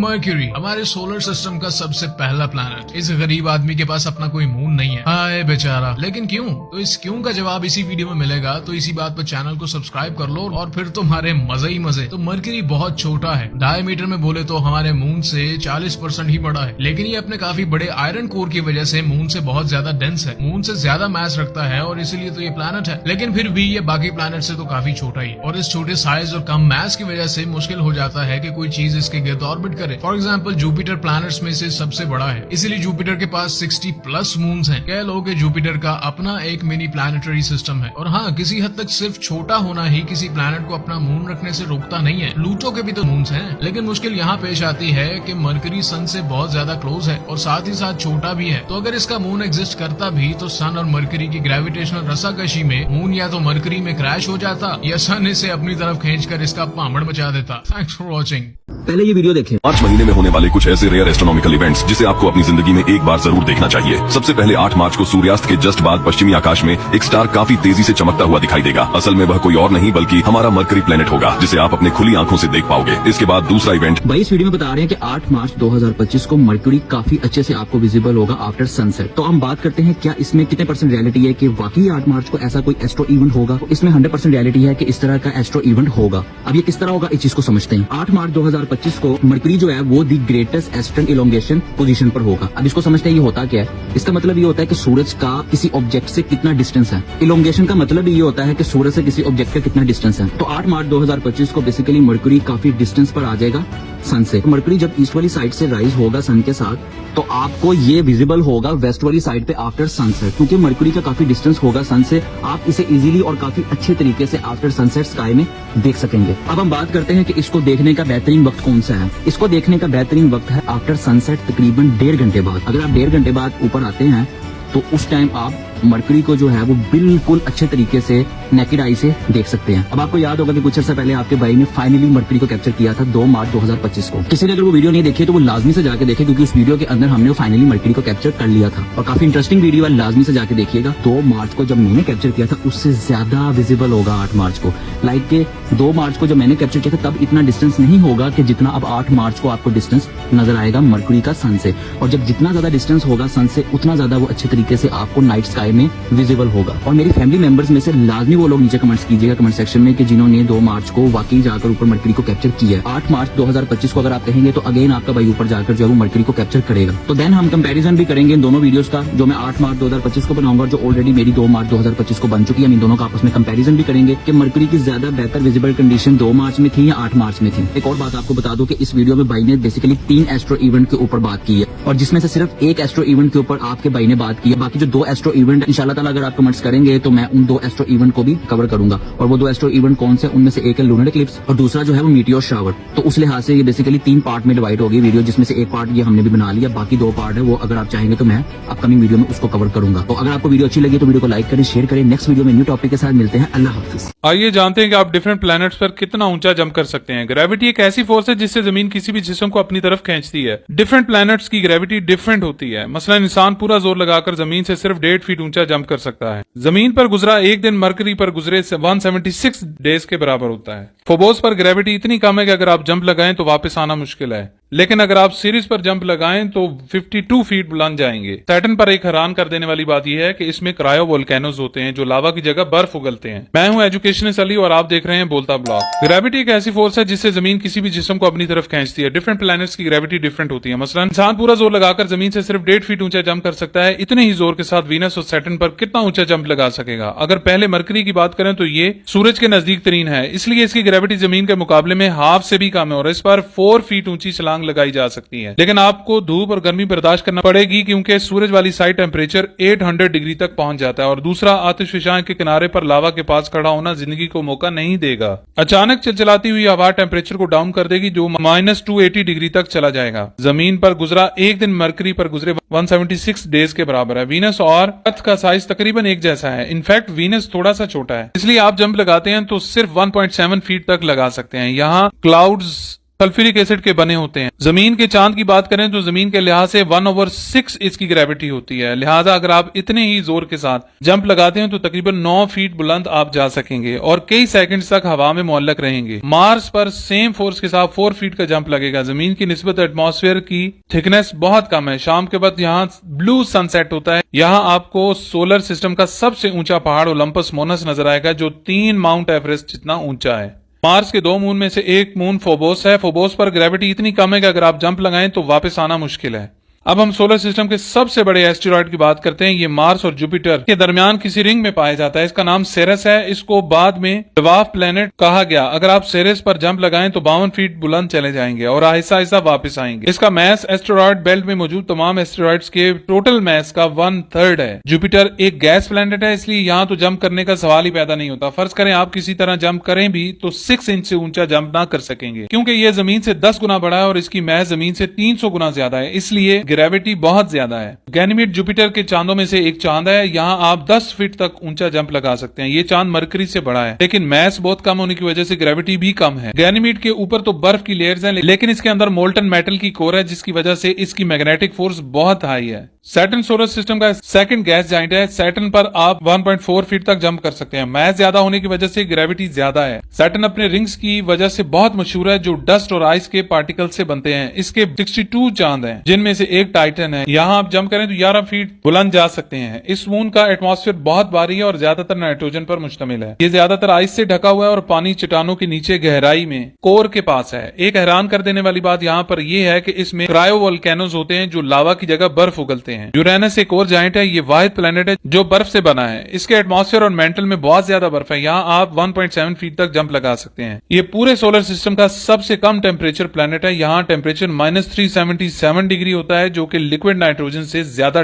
Mercury हमारे solar system का सबसे पहला प्लैनेट। इस गरीब आदमी के पास अपना कोई मून नहीं है, हाय बेचारा। लेकिन क्यों? तो इस क्यों का जवाब इसी वीडियो में मिलेगा। तो इसी बात पर चैनल को सब्सक्राइब कर लो और फिर तुम्हारे मजे ही मजे। तो मर्क्यूरी बहुत छोटा है, डायमीटर में बोले तो हमारे मून से 40% ही बड़ा है, लेकिन ये अपने काफी बड़े आयरन कोर की वजह से मून से बहुत ज्यादा डेंस है, मून से ज्यादा मास रखता है और इसीलिए तो ये प्लैनेट है। लेकिन फिर भी ये बाकी प्लैनेट से तो काफी छोटा ही, और इस छोटे साइज और कम मास की वजह से मुश्किल हो जाता है कि कोई चीज इसके गिर्द ऑर्बिट करे। फॉर एग्जाम्पल जुपिटर प्लैनेट्स में से सबसे बड़ा है, इसीलिए जुपिटर के पास 60+ मून्स हैं। कह लो कि जुपिटर का अपना एक मिनी प्लैनेटरी सिस्टम है। और हाँ, किसी हद तक सिर्फ छोटा होना ही किसी प्लैनेट को अपना मून रखने से रोकता नहीं है। प्लूटो के भी तो मून्स हैं, लेकिन मुश्किल यहाँ पेश आती है कि मरकरी सन से बहुत ज्यादा क्लोज है और साथ ही साथ छोटा भी है। तो अगर इसका मून एग्जिस्ट करता भी तो सन और मरकरी की ग्रेविटेशनल रसाकशी में मून या तो मरकरी में क्रैश हो जाता या सन इसे अपनी तरफ खींचकर इसका पामड़ मचा देता। Thanks for watching. पहले ये वीडियो देखें। मार्च महीने में होने वाले कुछ ऐसे रेयर एस्ट्रोनॉमिकल इवेंट्स जिसे आपको अपनी जिंदगी में एक बार जरूर देखना चाहिए। सबसे पहले 8 मार्च को सूर्यास्त के जस्ट बाद पश्चिमी आकाश में एक स्टार काफी तेजी से चमकता हुआ दिखाई देगा। असल में वह कोई और नहीं बल्कि हमारा मरकरी प्लेनेट होगा, जिसे आप अपने खुली आंखों से देख पाओगे। इसके बाद दूसरा इवेंट भाई इस वीडियो में बता रहे हैं कि 8 मार्च 2025 को मरकरी काफी अच्छे से आपको विजिबल होगा आफ्टर सनसेट। तो हम बात करते हैं क्या इसमें कितने % रियलिटी है कि वाकई 8 मार्च को ऐसा कोई एस्ट्रो इवेंट होगा। तो इसमें 100% रियलिटी है कि इस तरह का एस्ट्रो इवेंट होगा। अब ये किस तरह होगा इस चीज को समझते हैं। 8 मार्च 2025 को मरकरी जो है वो दी ग्रेटेस्ट एस्ट्रन इलोंगेशन पोजीशन पर होगा। अब इसको समझते हैं ये होता क्या है। इसका मतलब ये होता है कि सूरज का किसी ऑब्जेक्ट से कितना डिस्टेंस है। इलोंगेशन का मतलब ये होता है कि सूरज से किसी ऑब्जेक्ट का कितना डिस्टेंस है। तो 8 मार्च 2025 को बेसिकली मरकरी काफी डिस्टेंस पर आ जाएगा सन से। मरकरी जब ईस्ट वाली साइड से राइज होगा सन के साथ, तो आपको ये विजिबल होगा वेस्ट वाली साइड पे आफ्टर सनसेट। क्योंकि मरकरी का काफी डिस्टेंस होगा सन से, आप इसे इजीली और काफी अच्छे तरीके से आफ्टर सनसेट स्काई में देख सकेंगे। अब हम बात करते हैं कि इसको देखने का बेहतरीन वक्त कौन सा है। इसको देखने का बेहतरीन वक्त है आफ्टर सनसेट, तकरीबन 1.5 घंटे बाद। अगर आप 1.5 घंटे बाद ऊपर आते हैं तो उस टाइम आप मरकरी को जो है वो बिल्कुल अच्छे तरीके से नेकेड आई से देख सकते हैं। अब आपको याद होगा कि कुछ अर्सा पहले आपके भाई ने फाइनली मरकरी को कैप्चर किया था 2 मार्च 2025 को। किसी ने अगर वो वीडियो नहीं देखी तो वो लाजमी से जाके देखे, क्योंकि उस वीडियो के अंदर हमने फाइनली मरकरी को कैप्चर कर लिया था और काफी इंटरेस्टिंग वीडियो है, लाजमी से जाके देखिएगा। 2 मार्च को जब मैंने कैप्चर किया था उससे ज्यादा विजिबल होगा 8 मार्च को। लाइक के 2 मार्च को जब मैंने कैप्चर किया था तब इतना डिस्टेंस नहीं होगा कि जितना अब 8 मार्च को आपको डिस्टेंस नजर आएगा मरकरी का सन से। और जब जितना ज्यादा डिस्टेंस होगा सन से उतना ज्यादा वो अच्छे तरीके से आपको नाइट स्काई में विजिबल होगा। और मेरी फैमिली मेंबर्स में से लाजमी वो लोग नीचे कमेंट्स कीजिएगा कमेंट सेक्शन में कि जिन्होंने 2 मार्च को वाकई जाकर ऊपर मरकरी को कैप्चर किया है। 8 मार्च 2025 को अगर आप कहेंगे तो अगेन आपका भाई ऊपर जाकर जो है वो मरकरी को कैप्चर करेगा। तो देन हम कंपैरिजन भी करेंगे इन दोनों वीडियोस का, जो मैं 8 मार्च 2025 को बनाऊंगा और जो ऑलरेडी मेरी 2 मार्च 2025 को बन चुकी है। हम इन दोनों का आपस में कंपैरिजन भी करेंगे कि मरकरी की ज्यादा बेहतर विजिबल कंडीशन 2 मार्च में थी या 8 मार्च में थी। एक और बात आपको बता दूं कि इस वीडियो में भाई ने बेसिकली 3 एस्ट्रो इवेंट के ऊपर बात की है और जिसमें से सिर्फ एक एस्ट्रो इवेंट के ऊपर आपके भाई ने बात की है। बाकी जो 2 एस्ट्रो इवेंट इंशाल्लाह ताला अगर आप कमेंट्स करेंगे तो मैं उन 2 एस्ट्रो इवेंट को भी कवर करूंगा। और वो 2 एस्ट्रो इवेंट कौन से, उनमें से एक है लूनर इक्लिप्स और दूसरा जो है वो मीटियोर शावर। तो उस लिहाज से ये बेसिकली 3 पार्ट में डिवाइड होगी वीडियो, जिसमें से एक पार्ट ये हमने भी बना लिया, बाकी 2 पार्ट है वो अगर आप चाहेंगे तो मैं अपकमिंग वीडियो में उसको कवर करूंगा। तो अगर आपको वीडियो अच्छी लगी तो वीडियो को लाइक करें, शेयर करें। नेक्स्ट वीडियो में न्यू टॉपिक के साथ मिलते हैं। अल्लाह हाफिज। आइए जानते हैं कि आप डिफरेंट प्लैनेट्स पर कितना ऊंचा जंप कर सकते हैं। ग्रेविटी एक ऐसी फोर्स है जिससे जमीन किसी भी जिस्म को अपनी तरफ खींचती है। डिफरेंट प्लैनेट्स की ग्रेविटी डिफरेंट होती है। मसलन इंसान पूरा जोर लगाकर जमीन से सिर्फ 1.5 फीट ऊंचा जंप कर सकता है। जमीन पर गुजरा एक दिन मरकरी पर गुजरे 176 डेज के बराबर होता है। फोबोस पर ग्रेविटी इतनी कम है कि अगर आप जंप लगाएं तो वापस आना मुश्किल है, लेकिन अगर आप सीरीज पर जंप लगाएं तो 52 फीट बुलंद जाएंगे। सैटर्न पर एक हैरान कर देने वाली बात यह है कि इसमें क्रायो वोल्केनोज होते हैं जो लावा की जगह बर्फ उगलते हैं। मैं हूं एजुकेशनिस्ट अली और आप देख रहे हैं बोलता ब्लॉग। ग्रेविटी एक ऐसी फोर्स है जिससे जमीन किसी भी जिस्म को अपनी तरफ खींचती है। डिफरेंट प्लैनेट्स की ग्रेविटी डिफरेंट होती है। मसलन इंसान पूरा जोर लगाकर जमीन से सिर्फ 1.5 फीट ऊंचा जंप कर सकता है। इतने ही जोर के साथ वीनस और सैटर्न पर कितना ऊंचा जंप लगा सकेगा। अगर पहले मरकरी की बात करें तो ये सूरज के नजदीक तरीन है, इसलिए इसकी ग्रेविटी जमीन के मुकाबले में हाफ से भी कम है और इस पर 4 फीट ऊंची छलांग लगाई जा सकती है। लेकिन आपको धूप और गर्मी बर्दाश्त करना पड़ेगी क्योंकि सूरज वाली साइड टेम्परेचर 800 डिग्री तक पहुंच जाता है। और दूसरा, आतिशफशां के किनारे पर लावा के पास खड़ा होना जिंदगी को मौका नहीं देगा। अचानक चलचलाती हुई हवा टेम्परेचर को डाउन कर देगी जो -280 डिग्री तक चला जाएगा। जमीन पर गुजरा एक दिन मरकरी पर गुजरे 176 डेज के बराबर है। वीनस और अर्थ का साइज तकरीबन एक जैसा है। इनफैक्ट वीनस थोड़ा सा छोटा है, इसलिए आप जंप लगाते हैं तो सिर्फ 1.7 फीट तक लगा सकते हैं। यहाँ क्लाउड्स सल्फ्यूरिक एसिड के बने होते हैं। जमीन के चांद की बात करें तो जमीन के लिहाज से 1/6 इसकी ग्रेविटी होती है, लिहाजा अगर आप इतने ही जोर के साथ जंप लगाते हैं तो तकरीबन 9 फीट बुलंद आप जा सकेंगे और कई सेकंड्स तक हवा में मुअल्लक रहेंगे। मार्स पर सेम फोर्स के साथ 4 फीट का जंप लगेगा। जमीन की निस्बत एटमॉस्फेयर की थिकनेस बहुत कम है। शाम के वक्त यहाँ ब्लू सनसेट होता है। यहाँ आपको सोलर सिस्टम का सबसे ऊंचा पहाड़ ओलंपस मोनस नजर आएगा जो 3 माउंट एवरेस्ट जितना ऊंचा है। मार्स के 2 मून में से एक मून फोबोस है। फोबोस पर ग्रेविटी इतनी कम है कि अगर आप जंप लगाएं तो वापस आना मुश्किल है। अब हम सोलर सिस्टम के सबसे बड़े एस्टेरॉयड की बात करते हैं। ये मार्स और जुपिटर के दरमियान किसी रिंग में पाया जाता है। इसका नाम सेरेस है। इसको बाद में ड्वार्फ प्लेनेट कहा गया। अगर आप सेरेस पर जंप लगाएं तो 52 फीट बुलंद चले जाएंगे और आहिस्ता आहिस्ता वापस आएंगे। इसका मैस एस्टेरॉयड बेल्ट में मौजूद तमाम एस्टेरॉयड्स के टोटल मैस का 1/3 है। जुपिटर एक गैस प्लेनेट है, इसलिए यहाँ तो जंप करने का सवाल ही पैदा नहीं होता। फर्ज करें आप किसी तरह जंप करें भी तो 6 इंच से ऊंचा जंप ना कर सकेंगे, क्योंकि ये जमीन से 10 गुना बड़ा है और इसकी मैस जमीन से 300 गुना ज्यादा है, इसलिए ग्रेविटी बहुत ज्यादा है। गैनीमेड जुपिटर के चांदों में से एक चांद है। यहाँ आप 10 फीट तक ऊंचा जंप लगा सकते हैं। ये चांद मरकरी से बड़ा है, लेकिन मैस बहुत कम होने की वजह से ग्रेविटी भी कम है। गैनीमेड के ऊपर तो बर्फ की लेयर्स हैं, लेकिन इसके अंदर मोल्टन मेटल की कोर है, जिसकी वजह से इसकी मैग्नेटिक फोर्स बहुत हाई है। सैटर्न सोलर सिस्टम का सेकंड गैस जाइंट है। सैटर्न पर आप 1.4 फीट तक जंप कर सकते हैं। मैस ज्यादा होने की वजह से ग्रेविटी ज्यादा है। सैटर्न अपने रिंग्स की वजह से बहुत मशहूर है, जो डस्ट और आइस के पार्टिकल से बनते हैं। इसके 62 चांद हैं, जिनमें से एक टाइटन है। यहाँ आप जंप करें तो 11 फीट बुलंद जा सकते हैं। इस मून का एटमॉस्फेयर बहुत भारी है और ज्यादातर नाइट्रोजन पर मुश्तमिल है। ये ज्यादातर आइस से ढका हुआ है और पानी चट्टानों के नीचे गहराई में कोर के पास है। एक हैरान कर देने वाली बात यहाँ पर यह है कि इसमें क्रायोवोल्केनोज होते हैं, जो लावा की जगह बर्फ उगलते हैं। यूरेनस एक और जाइंट है। ये वाहिद प्लेनेट है जो बर्फ से बना है। इसके एटमॉस्फेयर और मेंटल में बहुत ज्यादा बर्फ है। यहाँ आप 1.7 फीट तक जंप लगा सकते हैं। ये पूरे सोलर सिस्टम का सबसे कम टेम्परेचर प्लेनेट है। यहाँ टेम्परेचर -377 डिग्री होता है, जो कि लिक्विड नाइट्रोजन से ज्यादा